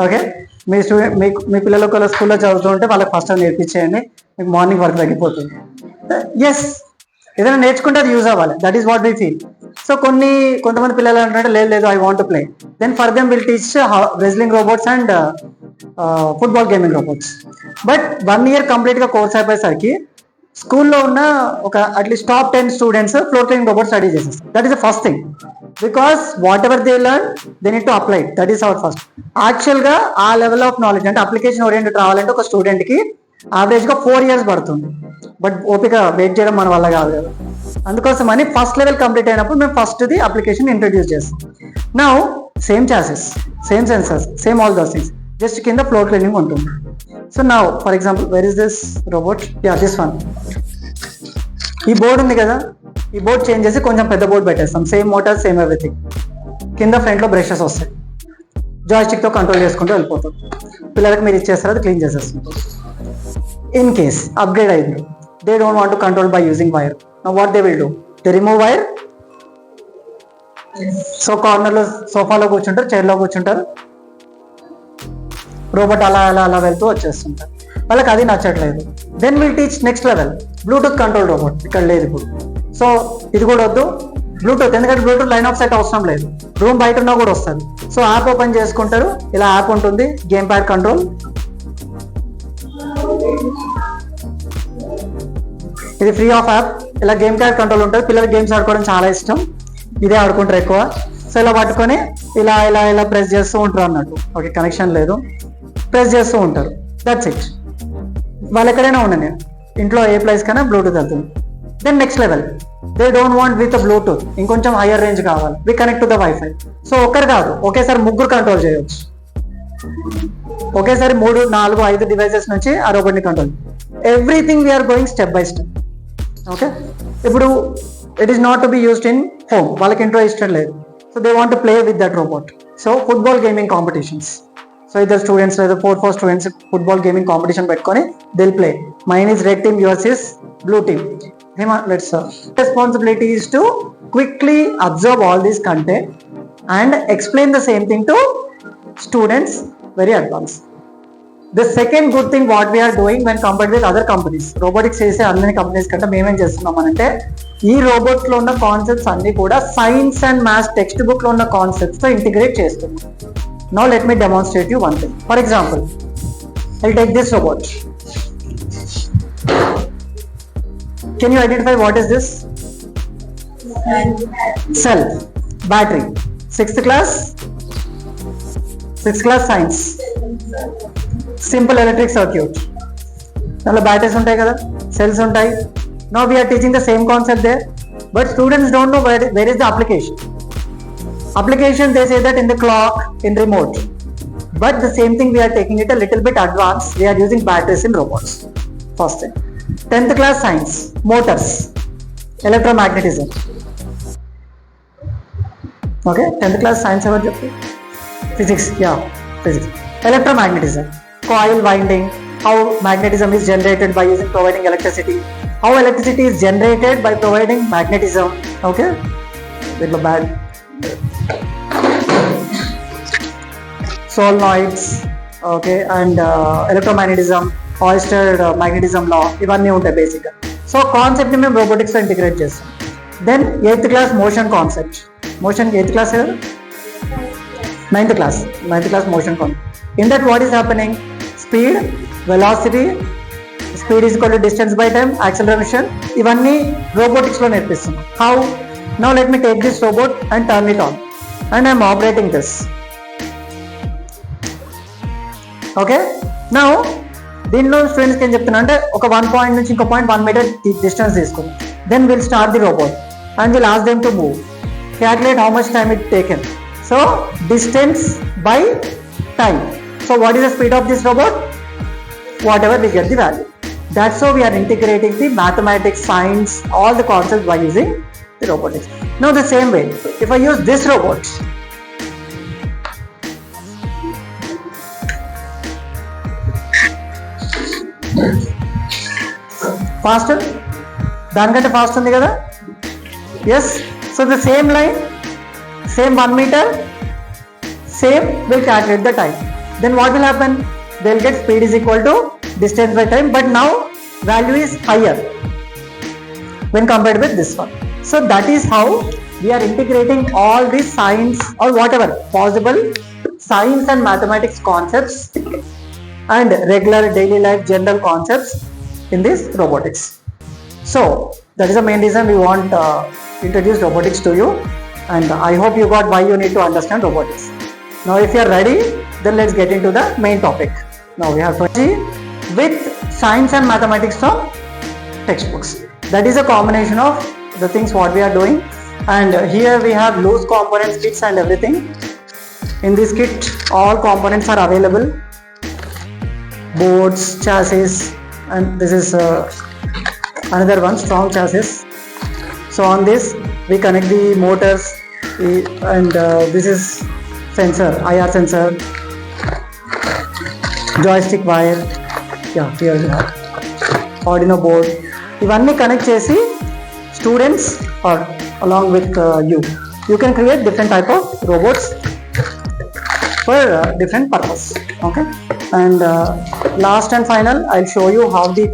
Okay, మీ student మీ పిల్లలు ఒకవేళ స్కూల్లో చదువుతుంటే వాళ్ళకి ఫస్ట్ నేర్పించేయండి, మీకు మార్నింగ్ వర్క్ తగ్గిపోతుంది. ఎస్, ఏదైనా నేర్చుకుంటే అది యూజ్ అవ్వాలి, that is what we feel. So కొంతమంది పిల్లలు అంటే లేదు I want to play, then for them will teach wrestling robots and football gaming robots. But 1 year కంప్లీట్గా కోర్స్ అయిపోయేసరికి స్కూల్లో ఉన్న ఒక at least top 10 students floor cleaning robot study చేసేస్తారు. That is the first thing, because whatever they learn they need to apply. That is our first. యాక్చువల్గా ఆ level of knowledge అంటే application oriented రావాలంటే ఒక స్టూడెంట్కి యావరేజ్గా 4 years పడుతుంది. But ఓపిక వెయిట్ చేయడం మన వల్ల కాదు కదా, అందుకోసమని ఫస్ట్ లెవెల్ కంప్లీట్ అయినప్పుడు మేము ఫస్ట్ది అప్లికేషన్ ఇంట్రడ్యూస్ చేస్తాం. Now same chassis, same sensors, same all those things, just కింద ఫ్లోర్ క్లీనింగ్ ఉంటుంది. So now for example where is this robot? Yeah, this one. ఈ బోర్డు ఉంది కదా, ఈ బోర్డ్ చేంజ్ చేసి కొంచెం పెద్ద బోర్డు పెట్టేస్తాం, సేమ్ మోటార్ సేమ్ ఎవ్రీథింగ్. కింద ఫ్రంట్లో బ్రషెస్ వస్తాయి, జాయిస్టిక్తో కంట్రోల్ చేసుకుంటూ వెళ్ళిపోతాం. పిల్లలకి మీరు ఇచ్చేస్తారు, అది క్లీన్ చేసేస్తుంటాం. ఇన్ కేస్ అప్గ్రేడ్ అయింది, they don't want to control by using wire. Now what they will do? They remove wire. So కార్నర్లో సోఫాలో కూర్చుంటారు, చైర్లో కూర్చుంటారు, రోబోట్ అలా అలా అలా వెళ్తూ వచ్చేస్తుంటారు. వాళ్ళకి అది నచ్చట్లేదు. Then will teach next level bluetooth control robot. ఇక్కడ లేదు ఇప్పుడు, సో ఇది కూడా వద్దు బ్లూటూత్, ఎందుకంటే బ్లూటూత్ లైన్ ఆఫ్ సైట్ అవసరం లేదు, రూమ్ బయట ఉన్నా కూడా వస్తుంది. సో యాప్ ఓపెన్ చేసుకుంటారు, ఇలా యాప్ ఉంటుంది, గేమ్ ప్యాడ్ కంట్రోల్. ఇది ఫ్రీ ఆఫ్ యాప్, ఇలా గేమ్ ప్యాడ్ కంట్రోల్ ఉంటుంది. పిల్లలకి గేమ్స్ ఆడుకోవడం చాలా ఇష్టం, ఇదే ఆడుకుంటారు ఎక్కువ. సో ఇలా పట్టుకొని ఇలా ఇలా ఇలా ప్రెస్ చేస్తూ ఉంటారు అన్నట్టు. ఓకే, కనెక్షన్ లేదు, ప్రెస్ చేస్తూ ఉంటారు, దట్స్ ఇట్. వాళ్ళు ఎక్కడైనా ఉండండి, ఇంట్లో ఏ ప్లేస్ కైనా బ్లూటూత్ వెళ్తుంది. Then next level, they don't want with bluetooth, ఇంకొంచెం హయ్యర్ రేంజ్ కావాలి, we connect to the wifi. So ఒక్కరు కాదు, ఒకేసారి 3 కంట్రోల్ చేయవచ్చు. ఒకేసారి 3, 4, 5 డివైసెస్ నుంచి ఆ రోబోట్ని control. Everything we're going step by step. Okay, ఇప్పుడు it is not to be used in home, వాళ్ళకి ఇంట్లో ఇష్టం లేదు, so they want to play with that robot. So football gaming competitions, so ఇద్దరు స్టూడెంట్స్ లేదా 4 స్టూడెంట్స్ ఫుట్బాల్ గేమింగ్ కాంపిటీషన్ పెట్టుకొని దిల్ play. Mine is red team, yours is blue team. Let's responsibility is to quickly absorb all this content and explain the same thing to students very advanced. The second good thing what we are doing when compared with other companies, robotics చేసే అన్ని companies కంటే మేమేం చేస్తున్నాం అంటే, ఈ robots లో ఉన్న concepts అన్ని కూడా science and maths text book లో ఉన్న కాన్సెప్ట్స్ తో ఇంటిగ్రేట్ చేస్తున్నాం. Now let me demonstrate you one thing. For example, I'll take this robot. Can you identify what is this? Cell, battery. 6th class science. Simple electric circuit. Now batteries untai kada, cells untai. Now we are teaching the same concept there, but students don't know where is the application. Application, they say that in the clock, in remote, but the same thing we are taking it a little bit advanced. We are using batteries in robots. First thing. 10th class science, motors, electromagnetism. Okay, 10th class science ever cheptu? Physics, yeah, physics. Electromagnetism, coil winding, how magnetism is generated by providing electricity, how electricity is generated by providing magnetism. Okay, little bad. Solenoids, okay, and electromagnetism, Oyster magnetism law, ఇవన్నీ ఉంటాయి బేసిక్గా. So కాన్సెప్ట్ని మేము రోబోటిక్స్లో integrate చేస్తాం. Then 8th class motion concept. Motion 8th class కదా, 9th class motion concept. In that what is happening? Speed, velocity, speed is equal to distance by time, acceleration, ఇవన్నీ రోబోటిక్స్లో నేర్పిస్తాం. How? Now let me take this robot and turn it on and I'm operating this. Okay, now దీనిలో స్టూడెంట్స్కి ఏం చెప్తున్నా అంటే, ఒక 1 point నుంచి ఇంకో పాయింట్ 1 meter డిస్టెన్స్ తీసుకుని, then will start the robot and will ask them to move, calculate how much time it taken. So distance by time. So what is the speed of this robot? Whatever we get the value. That's how we are integrating the mathematics, science, all the concepts by using the robotics. Now the same way, if I use this robot, faster, దానికంటే fast ఉంది కదా, yes. So the same line, same 1 meter, same will calculate the time. then what will happen? They'll get speed is equal to distance by time, but now value is higher when compared with this one. So that is how we are integrating all these science or whatever possible science and mathematics concepts and regular daily life general concepts in this robotics. So that is the main reason we want introduce robotics to you, and I hope you got why you need to understand robotics. Now if you are ready, then let's get into the main topic. Now we have with science and mathematics from textbooks. That is a combination of the things what we are doing, and here we have loose components kits and everything. In this kit all components are available, boards, chassis, and this is another one, strong chassis. So on this we connect the motors, and this is sensor, IR sensor, joystick wire, yeah, here we have Arduino board. ఇవన్నీ connect చేసి students are along with you can create different type of robots for different purpose. Okay, and last and final I'll show you how the